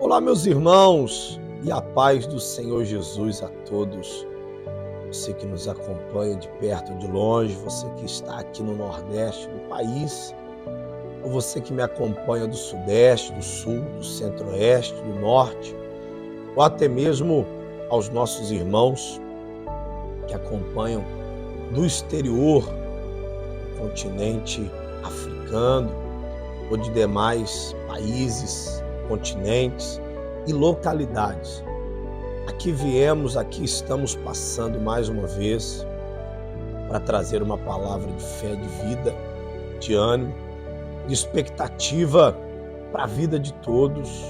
Olá, meus irmãos, e a paz do Senhor Jesus a todos. Você que nos acompanha de perto ou de longe, você que está aqui no Nordeste do país, ou você que me acompanha do Sudeste, do Sul, do Centro-Oeste, do Norte, ou até mesmo aos nossos irmãos que acompanham do exterior, do continente africano, ou de demais países, continentes e localidades. Aqui viemos, aqui estamos passando mais uma vez para trazer uma palavra de fé, de vida, de ânimo, de expectativa para a vida de todos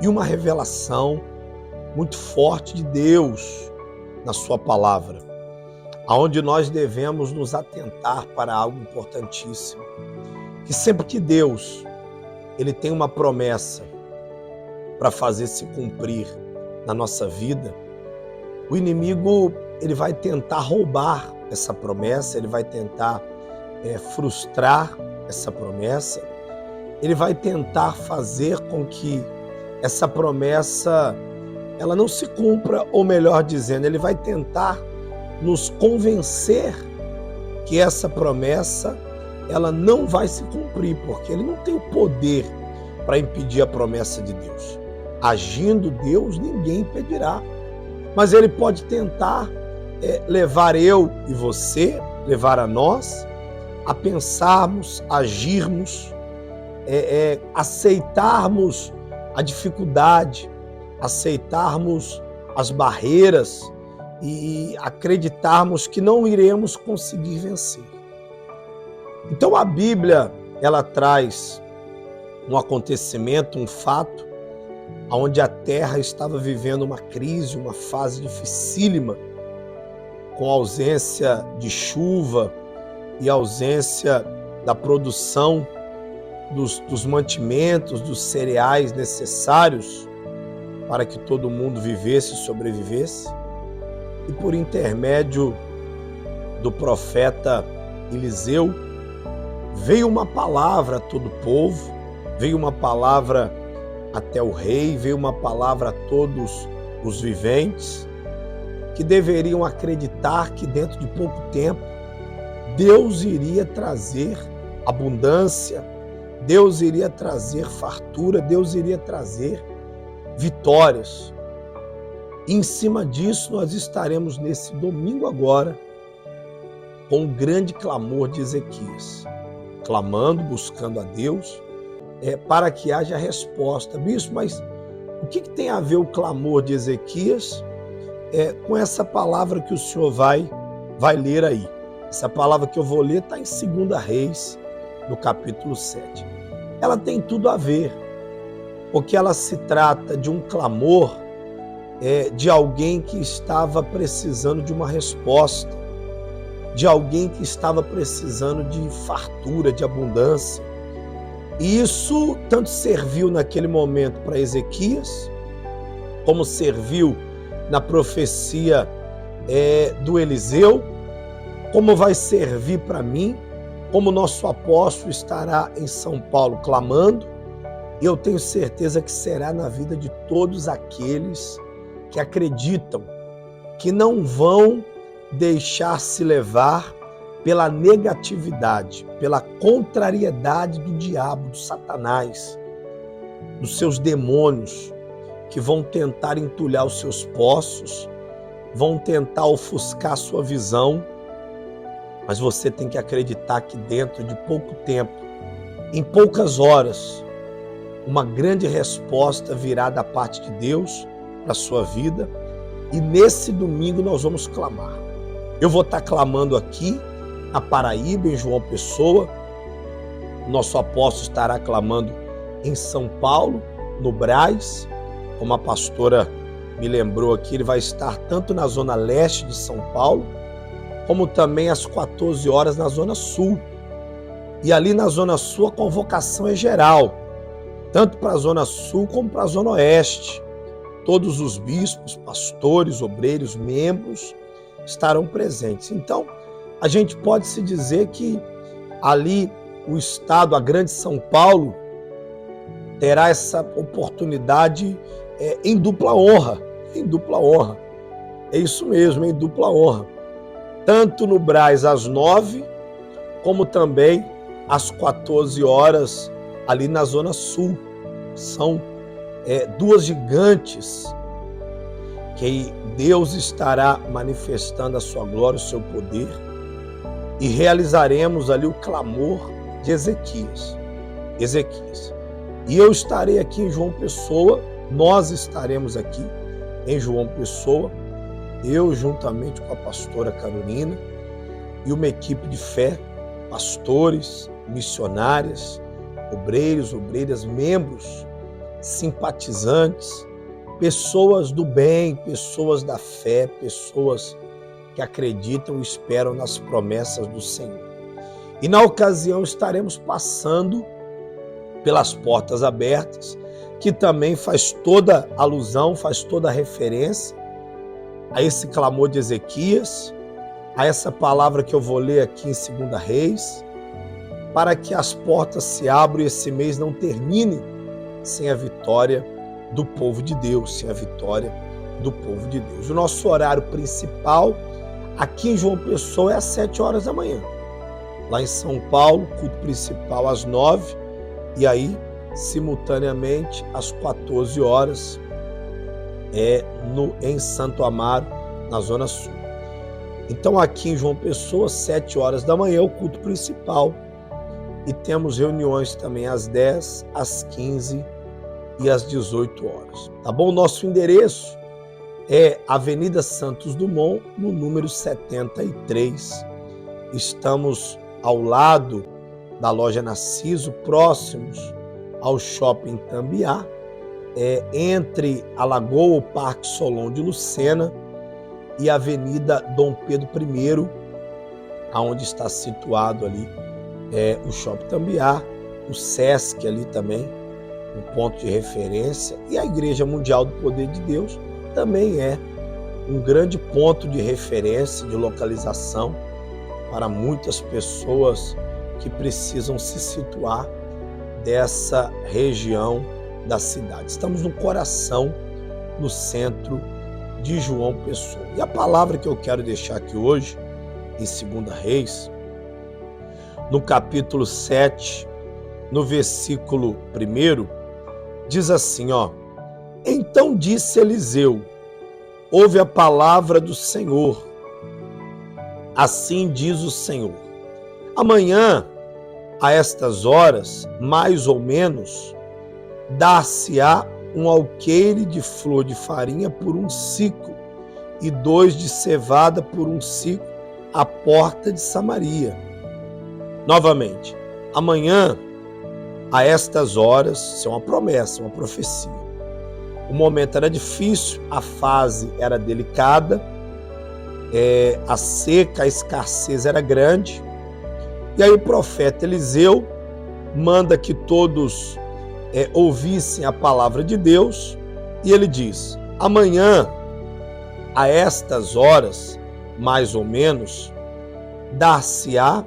e uma revelação muito forte de Deus na sua palavra, aonde nós devemos nos atentar para algo importantíssimo, que sempre que Deus ele tem uma promessa para fazer se cumprir na nossa vida, o inimigo ele vai tentar roubar essa promessa, ele vai tentar frustrar essa promessa, ele vai tentar fazer com que essa promessa ela não se cumpra, ou melhor dizendo, ele vai tentar nos convencer que essa promessa ela não vai se cumprir, porque ele não tem o poder para impedir a promessa de Deus. Agindo Deus, ninguém impedirá. Mas ele pode tentar levar eu e você, levar a nós, a pensarmos, agirmos, aceitarmos a dificuldade, aceitarmos as barreiras e acreditarmos que não iremos conseguir vencer. Então a Bíblia, ela traz um acontecimento, um fato, onde a terra estava vivendo uma crise, uma fase dificílima, com ausência de chuva e ausência da produção dos mantimentos, dos cereais necessários para que todo mundo vivesse e sobrevivesse. E por intermédio do profeta Eliseu, veio uma palavra a todo o povo, veio uma palavra até o rei, veio uma palavra a todos os viventes, que deveriam acreditar que dentro de pouco tempo Deus iria trazer abundância, Deus iria trazer fartura, Deus iria trazer vitórias. E em cima disso nós estaremos nesse domingo agora com um grande clamor de Ezequias, clamando, buscando a Deus, para que haja resposta. Bispo, mas o que tem a ver o clamor de Ezequias com essa palavra que o senhor vai ler aí? Essa palavra que eu vou ler está em 2 Reis, no capítulo 7. Ela tem tudo a ver, porque ela se trata de um clamor de alguém que estava precisando de uma resposta, de alguém que estava precisando de fartura, de abundância. E isso tanto serviu naquele momento para Ezequias, como serviu na profecia do Eliseu, como vai servir para mim, como nosso apóstolo estará em São Paulo clamando, e eu tenho certeza que será na vida de todos aqueles que acreditam, que não vão deixar se levar pela negatividade, pela contrariedade do diabo, do Satanás, dos seus demônios, que vão tentar entulhar os seus poços, vão tentar ofuscar a sua visão, mas você tem que acreditar que dentro de pouco tempo, em poucas horas, uma grande resposta virá da parte de Deus para a sua vida, e nesse domingo nós vamos clamar. Eu vou estar clamando aqui na Paraíba, em João Pessoa. Nosso apóstolo estará clamando em São Paulo, no Brás. Como a pastora me lembrou aqui, ele vai estar tanto na zona leste de São Paulo, como também às 14 horas na zona sul. E ali na zona sul a convocação é geral, tanto para a zona sul como para a zona oeste. Todos os bispos, pastores, obreiros, membros estarão presentes. Então, a gente pode se dizer que ali o estado, a grande São Paulo, terá essa oportunidade em dupla honra. Em dupla honra. É isso mesmo, em dupla honra. Tanto no Brás às 9, como também às 14 horas, ali na Zona Sul. São duas gigantes que Deus estará manifestando a sua glória, o seu poder, e realizaremos ali o clamor de Ezequias. E eu estarei aqui em João Pessoa, nós estaremos aqui em João Pessoa, eu juntamente com a pastora Carolina e uma equipe de fé, pastores, missionárias, obreiros, obreiras, membros, simpatizantes, pessoas do bem, pessoas da fé, pessoas que acreditam e esperam nas promessas do Senhor. E na ocasião estaremos passando pelas portas abertas, que também faz toda alusão, faz toda referência a esse clamor de Ezequias, a essa palavra que eu vou ler aqui em 2 Reis, para que as portas se abram e esse mês não termine sem a vitória do povo de Deus, sem a vitória do povo de Deus. O nosso horário principal aqui em João Pessoa é às 7 horas da manhã. Lá em São Paulo, culto principal às 9, e aí, simultaneamente, às 14 horas, em Santo Amaro, na Zona Sul. Então, aqui em João Pessoa, 7 horas da manhã, o culto principal. E temos reuniões também às 10, às 15 e às 18 horas. Tá bom? Nosso endereço é Avenida Santos Dumont, no número 73. Estamos ao lado da loja Narciso, próximos ao Shopping Tambiá, entre a Lagoa, o Parque Solon de Lucena e a Avenida Dom Pedro I, aonde está situado ali o Shopping Tambiá, o Sesc ali também, um ponto de referência, e a Igreja Mundial do Poder de Deus também é um grande ponto de referência, de localização para muitas pessoas que precisam se situar dessa região da cidade. Estamos no coração, no centro de João Pessoa. E a palavra que eu quero deixar aqui hoje, em 2 Reis, no capítulo 7, no versículo 1, diz assim, Então disse Eliseu, ouve a palavra do Senhor. Assim diz o Senhor. Amanhã, a estas horas, mais ou menos, dar-se-á um alqueire de flor de farinha por um ciclo e 2 de cevada por um ciclo à porta de Samaria. Novamente, amanhã, a estas horas, isso é uma promessa, uma profecia. O momento era difícil, a fase era delicada, a seca, a escassez era grande. E aí o profeta Eliseu manda que todos ouvissem a palavra de Deus, e ele diz, amanhã, a estas horas, mais ou menos, dar-se-á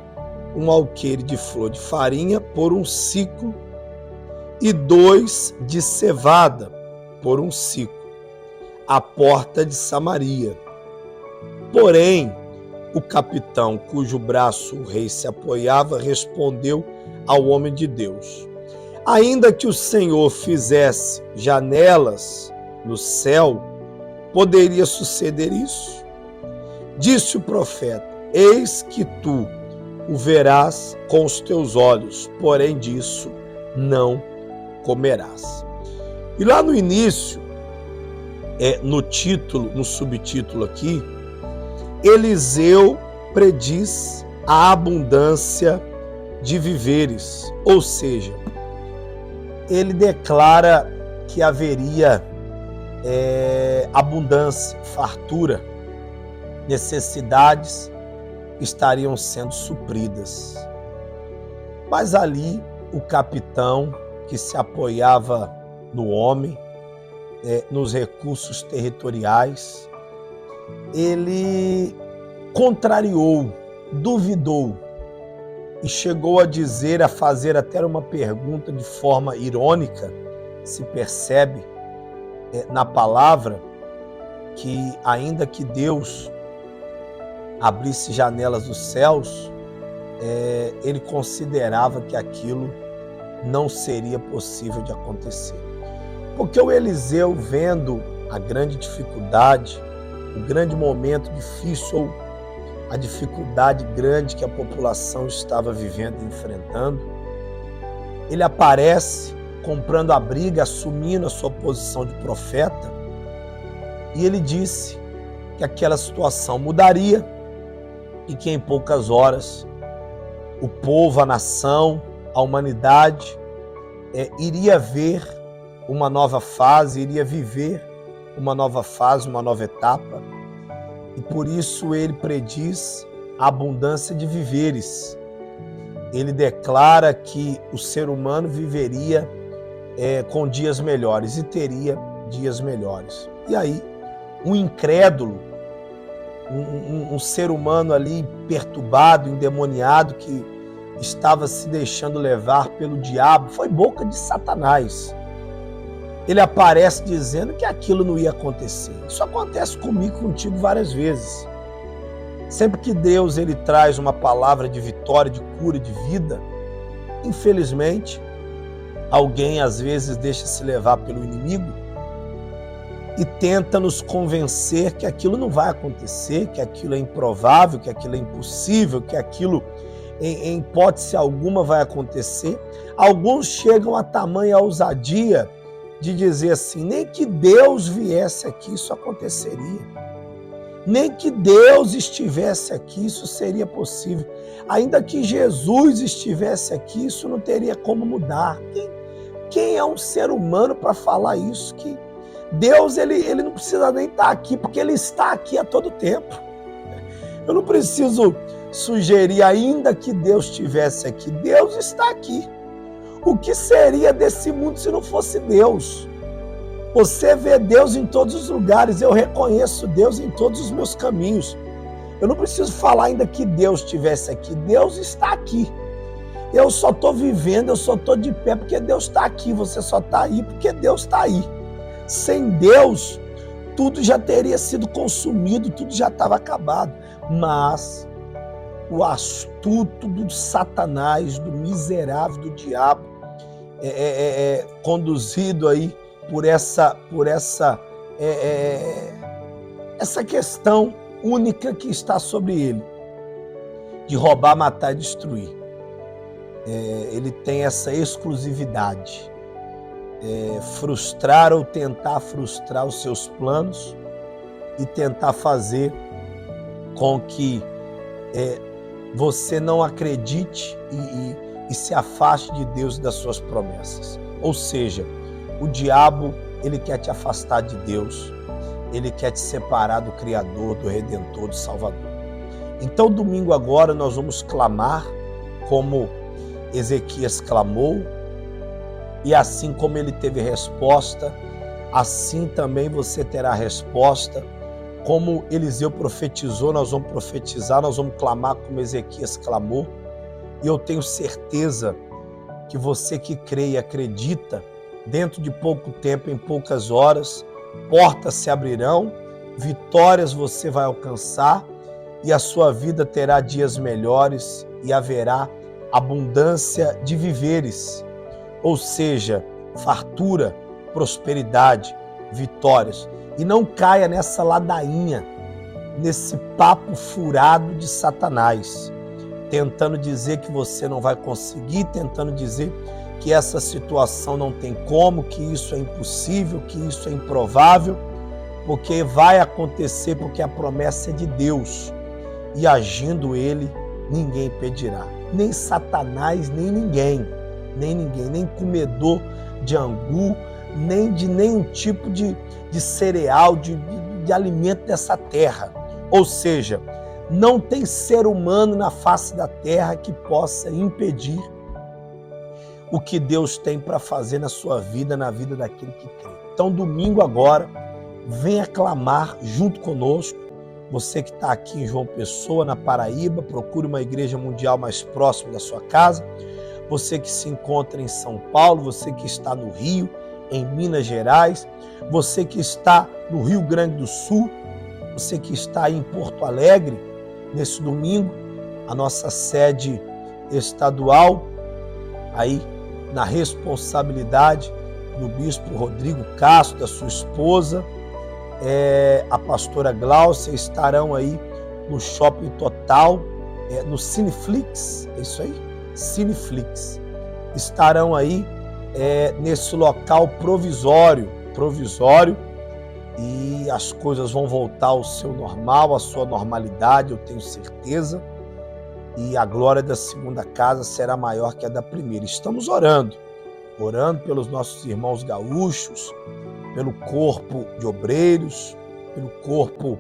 um alqueire de flor de farinha por um ciclo e 2 de cevada por um ciclo, à porta de Samaria. Porém, o capitão, cujo braço o rei se apoiava, respondeu ao homem de Deus, ainda que o Senhor fizesse janelas no céu, poderia suceder isso? Disse o profeta, eis que tu o verás com os teus olhos, porém disso não comerás. E lá no início, no título, no subtítulo aqui, Eliseu prediz a abundância de viveres, ou seja, ele declara que haveria abundância, fartura, necessidades estariam sendo supridas. Mas ali o capitão, que se apoiava no homem, nos recursos territoriais, ele contrariou, duvidou e chegou a dizer, a fazer até uma pergunta de forma irônica, se percebe na palavra que, ainda que Deus abrisse janelas dos céus, ele considerava que aquilo não seria possível de acontecer. Porque o Eliseu, vendo a grande dificuldade, o grande momento difícil, ou a dificuldade grande que a população estava vivendo e enfrentando, ele aparece comprando a briga, assumindo a sua posição de profeta, e ele disse que aquela situação mudaria e que em poucas horas o povo, a nação, a humanidade iria ver uma nova fase, iria viver uma nova fase, uma nova etapa. E por isso ele prediz a abundância de viveres. Ele declara que o ser humano viveria com dias melhores e teria dias melhores. E aí, um incrédulo, um ser humano ali perturbado, endemoniado, que estava se deixando levar pelo diabo, foi boca de Satanás. Ele aparece dizendo que aquilo não ia acontecer. Isso acontece comigo e contigo várias vezes. Sempre que Deus ele traz uma palavra de vitória, de cura, de vida, infelizmente, alguém às vezes deixa se levar pelo inimigo e tenta nos convencer que aquilo não vai acontecer, que aquilo é improvável, que aquilo é impossível, que aquilo em hipótese alguma vai acontecer. Alguns chegam a tamanha ousadia de dizer assim: nem que Deus viesse aqui isso aconteceria, nem que Deus estivesse aqui isso seria possível, ainda que Jesus estivesse aqui isso não teria como mudar. Quem é um ser humano para falar isso? Que Deus ele não precisa nem estar aqui, porque ele está aqui a todo tempo. Eu não preciso sugerir, ainda que Deus estivesse aqui. Deus está aqui. O que seria desse mundo se não fosse Deus? Você vê Deus em todos os lugares. Eu reconheço Deus em todos os meus caminhos. Eu não preciso falar ainda que Deus estivesse aqui. Deus está aqui. Eu só estou vivendo, eu só estou de pé porque Deus está aqui. Você só está aí porque Deus está aí. Sem Deus, tudo já teria sido consumido, tudo já estava acabado. Mas o astuto do Satanás, do miserável, do diabo, conduzido aí por essa questão única que está sobre ele, de roubar, matar e destruir. Ele tem essa exclusividade, frustrar ou tentar frustrar os seus planos e tentar fazer com que você não acredite e se afaste de Deus e das suas promessas. Ou seja, o diabo, ele quer te afastar de Deus, ele quer te separar do Criador, do Redentor, do Salvador. Então, domingo agora, nós vamos clamar como Ezequias clamou, e assim como ele teve resposta, assim também você terá resposta. Como Eliseu profetizou, nós vamos profetizar, nós vamos clamar como Ezequias clamou. E eu tenho certeza que você que crê e acredita, dentro de pouco tempo, em poucas horas, portas se abrirão, vitórias você vai alcançar e a sua vida terá dias melhores e haverá abundância de viveres, ou seja, fartura, prosperidade, vitórias. E não caia nessa ladainha, nesse papo furado de Satanás, tentando dizer que você não vai conseguir, tentando dizer que essa situação não tem como, que isso é impossível, que isso é improvável, porque vai acontecer, porque a promessa é de Deus. E agindo ele, ninguém impedirá. Nem Satanás, nem ninguém, nem comedor de angu, nem de nenhum tipo de cereal, de alimento dessa terra. Ou seja, não tem ser humano na face da terra que possa impedir o que Deus tem para fazer na sua vida, na vida daquele que crê. Então, domingo agora, venha clamar junto conosco. Você que está aqui em João Pessoa, na Paraíba, procure uma igreja mundial mais próxima da sua casa. Você que se encontra em São Paulo, você que está no Rio, em Minas Gerais, você que está no Rio Grande do Sul, você que está aí em Porto Alegre, nesse domingo, a nossa sede estadual, aí na responsabilidade do bispo Rodrigo Castro, da sua esposa, a pastora Gláucia, estarão aí no Shopping Total, no Cineflix, é isso aí? Cineflix. Estarão aí nesse local provisório, e as coisas vão voltar ao seu normal, à sua normalidade, eu tenho certeza, e a glória da segunda casa será maior que a da primeira. Estamos orando pelos nossos irmãos gaúchos, pelo corpo de obreiros, pelo corpo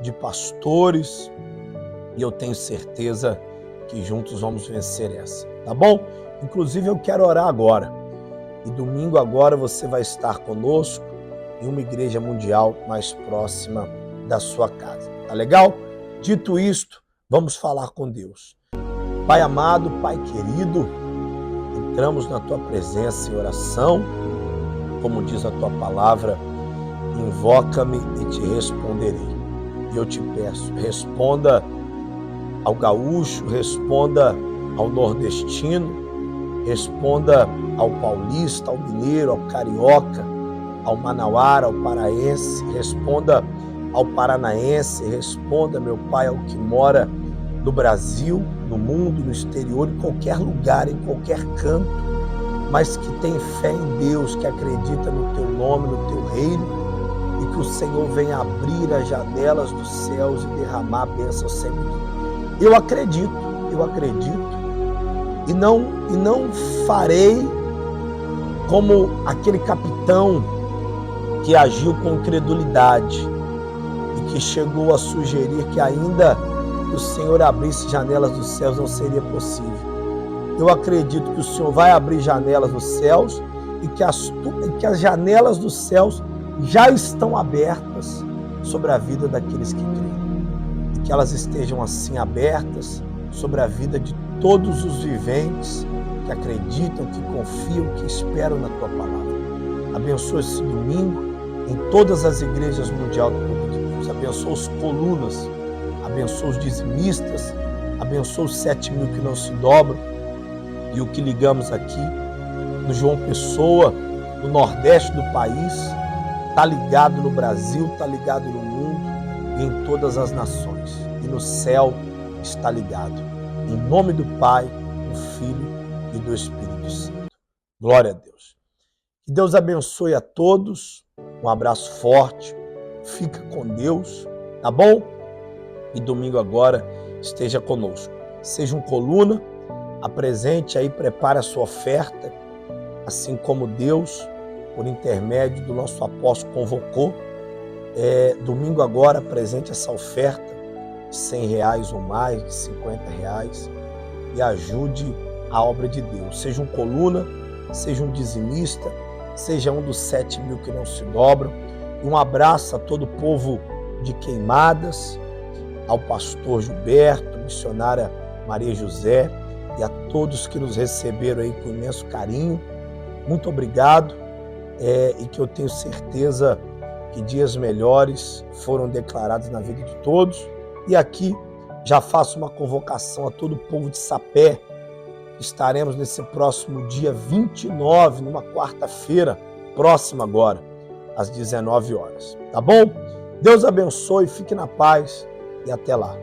de pastores, e eu tenho certeza que juntos vamos vencer essa, tá bom? Inclusive eu quero orar agora, e domingo agora você vai estar conosco em uma igreja mundial mais próxima da sua casa, tá legal? Dito isto, vamos falar com Deus. Pai amado, Pai querido, entramos na Tua presença em oração, como diz a Tua palavra, invoca-me e te responderei. E eu te peço, responda ao gaúcho, responda ao nordestino, responda ao paulista, ao mineiro, ao carioca, ao manauara, ao paraense, responda ao paranaense, responda, meu Pai, ao que mora no Brasil, no mundo, no exterior, em qualquer lugar, em qualquer canto, mas que tem fé em Deus, que acredita no Teu nome, no Teu reino, e que o Senhor venha abrir as janelas dos céus e derramar a bênção sempre. Eu acredito, e não farei como aquele capitão que agiu com incredulidade e que chegou a sugerir que ainda que o Senhor abrisse janelas dos céus não seria possível. Eu acredito que o Senhor vai abrir janelas dos céus e que as janelas dos céus já estão abertas sobre a vida daqueles que creem. E que elas estejam assim abertas sobre a vida de todos os viventes que acreditam, que confiam, que esperam na Tua palavra. Abençoa esse domingo em todas as igrejas mundiais do povo de Deus. Abençoa os colunas, abençoa os dizimistas, abençoa os 7.000 que não se dobram, e o que ligamos aqui no João Pessoa, no nordeste do país, está ligado no Brasil, está ligado no mundo e em todas as nações. E no céu está ligado. Em nome do Pai, do Filho e do Espírito Santo. Glória a Deus. Que Deus abençoe a todos. Um abraço forte. Fica com Deus, tá bom? E domingo agora esteja conosco. Seja um coluna, apresente aí, prepare a sua oferta, assim como Deus, por intermédio do nosso apóstolo, convocou. Domingo agora, apresente essa oferta de R$100 ou mais, de R$50, e ajude a obra de Deus. Seja um coluna, seja um dizimista, seja um dos 7.000 que não se dobram. E um abraço a todo o povo de Queimadas, ao pastor Gilberto, missionária Maria José, e a todos que nos receberam aí com imenso carinho. Muito obrigado, e que eu tenho certeza que dias melhores foram declarados na vida de todos. E aqui já faço uma convocação a todo o povo de Sapé. Estaremos nesse próximo dia 29, numa quarta-feira, próxima agora, às 19 horas. Tá bom? Deus abençoe, fique na paz e até lá.